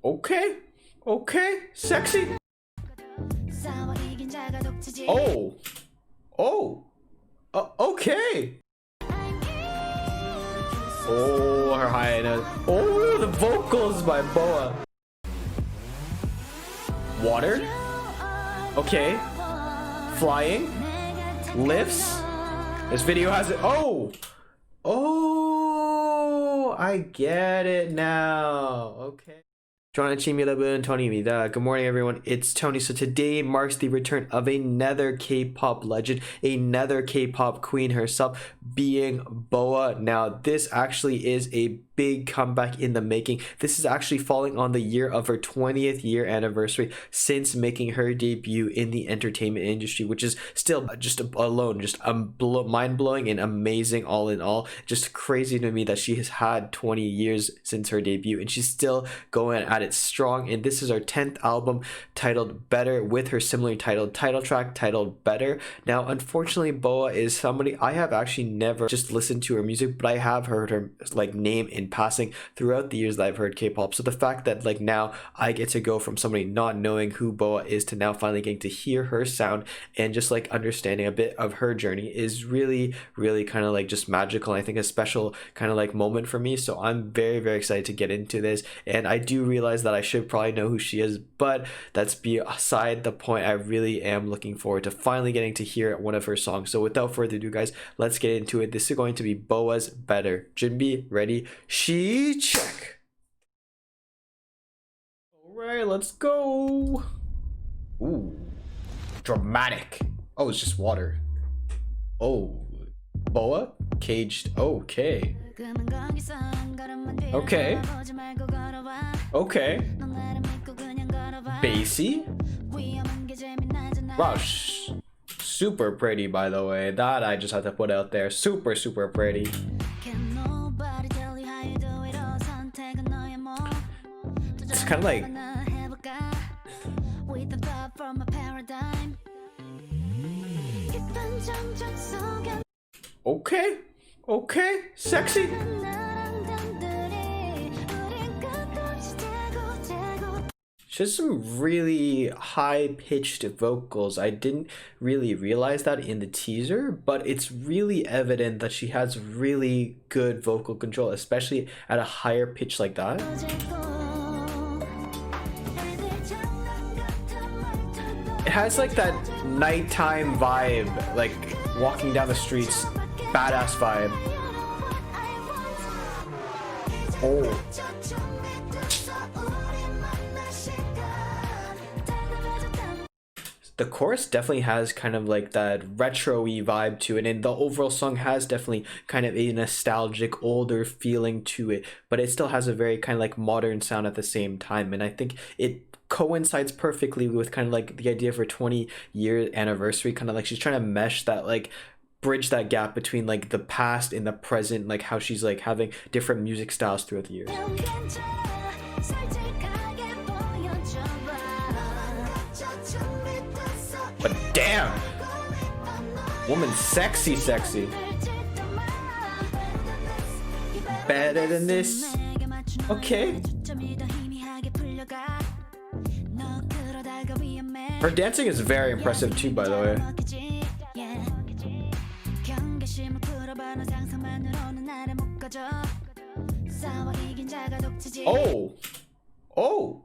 Okay, okay, sexy. Oh, oh, okay. Oh, her high note. Oh, the vocals by BoA. Water. Okay. Flying. Lifts. This video has it. Oh. Oh, I get it now. Okay. Good morning, everyone. It's Tony. So today marks the return of another K-pop legend, another K-pop queen herself, being BoA. Now, this actually is a big comeback in the making. This is actually falling on the year of her 20th year anniversary since making her debut in the entertainment industry, which is still just mind-blowing and amazing all in all. Just crazy to me that she has had 20 years since her debut and she's still going at it strong. And this is our 10th album, titled Better, with her similarly titled title track titled Better. Now, unfortunately, BoA is somebody I have actually never just listened to her music, but I have heard her like name in passing throughout the years that I've heard K-pop. So the fact that like now I get to go from somebody not knowing who BoA is to now finally getting to hear her sound and just like understanding a bit of her journey is really kind of like just magical. I think a special kind of like moment for me. So I'm very excited to get into this, and I do realize that I should probably know who she is, but that's beside the point. I really am looking forward to finally getting to hear one of her songs. So without further ado, guys, let's get into it. This is going to be BoA's Better. Jinbi, ready? She check. All right, let's go. Ooh, dramatic. Oh, it's just water. Oh, BoA caged. Okay. Okay. Okay. Bassy. Wow, super pretty, by the way. That I just had to put out there. Super pretty. It's kind of like okay, okay, sexy. She has some really high-pitched vocals. I didn't really realize that in the teaser, but it's really evident that she has really good vocal control, especially at a higher pitch like that. It has like that nighttime vibe, like walking down the streets, badass vibe. Oh. The chorus definitely has kind of like that retro-y vibe to it, and the overall song has definitely kind of a nostalgic, older feeling to it, but it still has a very kind of like modern sound at the same time, and I think it coincides perfectly with kind of like the idea of her 20-year anniversary, kind of like she's trying to mesh that, like bridge that gap between like the past and the present, like how she's like having different music styles throughout the years. But damn, woman, sexy. Better than this. Okay. Her dancing is very impressive too, by the way. Oh,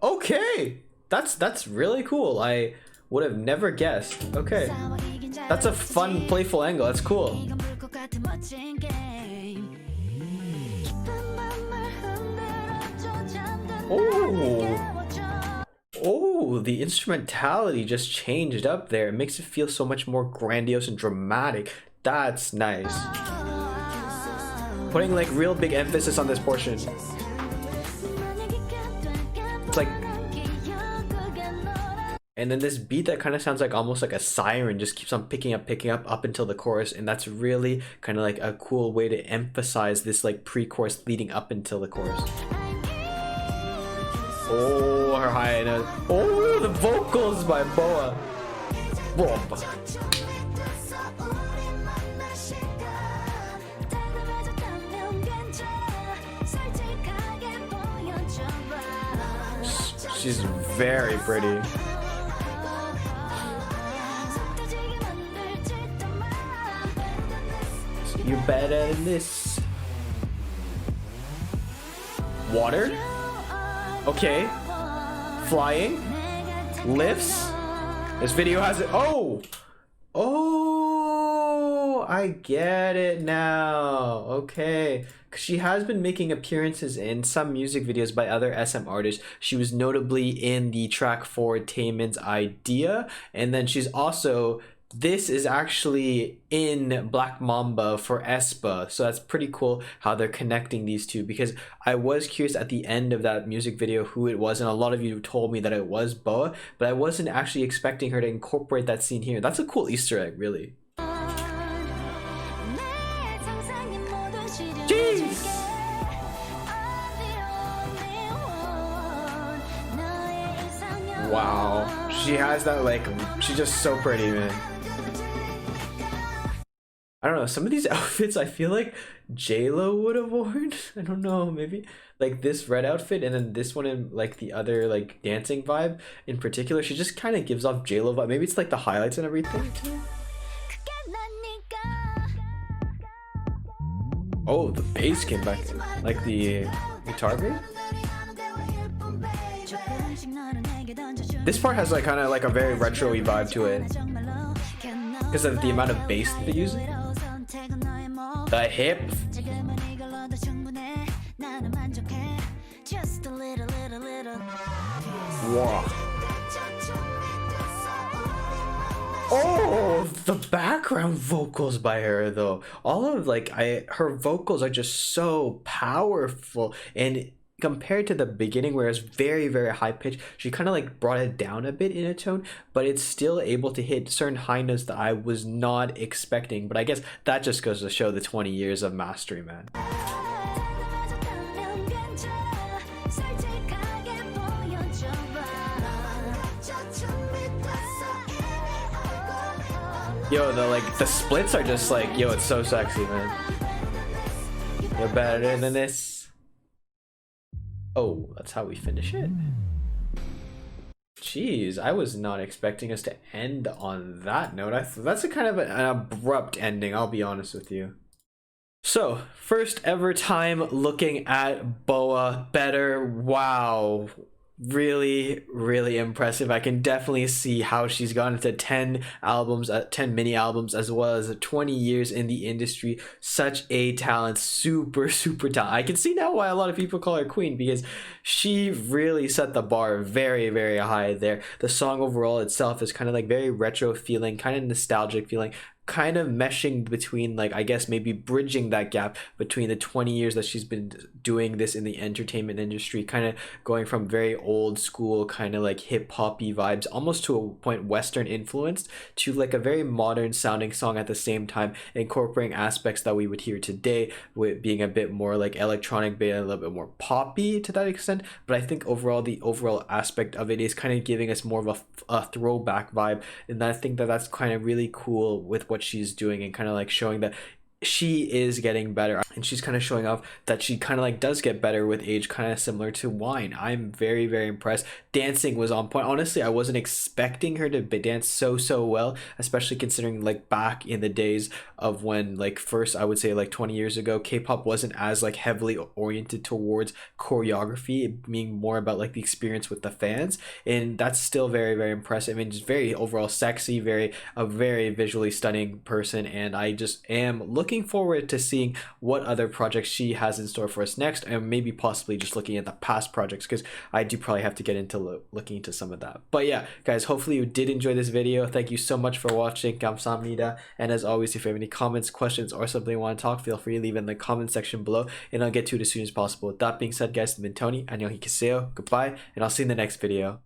okay. That's really cool. I would have never guessed. Okay, that's a fun, playful angle. That's cool. Oh, the instrumentality just changed up there. It makes it feel so much more grandiose and dramatic. That's nice. Putting like real big emphasis on this portion. It's like, and then this beat that kind of sounds like almost like a siren just keeps on picking up until the chorus, and that's really kind of like a cool way to emphasize this like pre-chorus leading up until the chorus. Oh, her high note. Oh, the vocals by BoA. Boom. She's very pretty. You're better than this. Water? Okay. Flying? Lifts? This video has it. Oh! Oh! I get it now. Okay. She has been making appearances in some music videos by other SM artists. She was notably in the track for Taemin's Idea. And then she's also... This is actually in Black Mamba for aespa, so that's pretty cool how they're connecting these two, because I was curious at the end of that music video who it was, and a lot of you told me that it was BoA, but I wasn't actually expecting her to incorporate that scene here. That's a cool Easter egg, really. Jeez! Wow, she has that, like, she's just so pretty, man. I don't know, some of these outfits I feel like J-Lo would have worn. I don't know, maybe like this red outfit and then this one in like the other like dancing vibe in particular. She just kind of gives off J-Lo vibe. Maybe it's like the highlights and everything too. Oh, the bass came back in. Like the guitar bass. This part has like kind of like a very retro-y vibe to it because of the amount of bass they're using. The hip. Wow. Oh, the background vocals by her though. All of like her vocals are just so powerful, and compared to the beginning where it's very very high pitched, she kind of like brought it down a bit in a tone, but it's still able to hit certain high notes that I was not expecting. But I guess that just goes to show the 20 years of mastery, man. Yo, the splits are just like, yo, it's so sexy, man. You're better than this. Oh, that's how we finish it. Jeez, I was not expecting us to end on that note. That's a kind of an abrupt ending, I'll be honest with you. So, first ever time looking at BoA Better. Wow. Really, really impressive. I can definitely see how she's gone into 10 albums, 10 mini albums, as well as 20 years in the industry. Such a talent, super talented. I can see now why a lot of people call her Queen, because she really set the bar very, very high there. The song overall itself is kind of like very retro feeling, kind of nostalgic feeling, kind of meshing between, like, I guess maybe bridging that gap between the 20 years that she's been doing this in the entertainment industry, kind of going from very old school kind of like hip hoppy vibes almost to a point Western influenced to like a very modern sounding song at the same time, incorporating aspects that we would hear today, with being a bit more like electronic, being a little bit more poppy to that extent. But I think overall the overall aspect of it is kind of giving us more of a throwback vibe, and I think that that's kind of really cool with what she's doing, and kind of like showing that she is getting better, and she's kind of showing off that she kind of like does get better with age, kind of similar to Wine. I'm very, very impressed. Dancing was on point. Honestly, I wasn't expecting her to dance so well, especially considering like back in the days of when, like, first I would say like 20 years ago, K-pop wasn't as like heavily oriented towards choreography, being more about like the experience with the fans, and that's still very, very impressive. I mean, just very overall sexy, a very visually stunning person, and I just am looking forward to seeing what other projects she has in store for us next, and maybe possibly just looking at the past projects, because I do probably have to get into looking into some of that. But yeah, guys, hopefully you did enjoy this video. Thank you so much for watching. 감사합니다. And as always, if you have any comments, questions, or something you want to talk, feel free to leave it in the comment section below, and I'll get to it as soon as possible. With that being said, guys, I've been Tony. 안녕히 계세요. Goodbye, and I'll see you in the next video.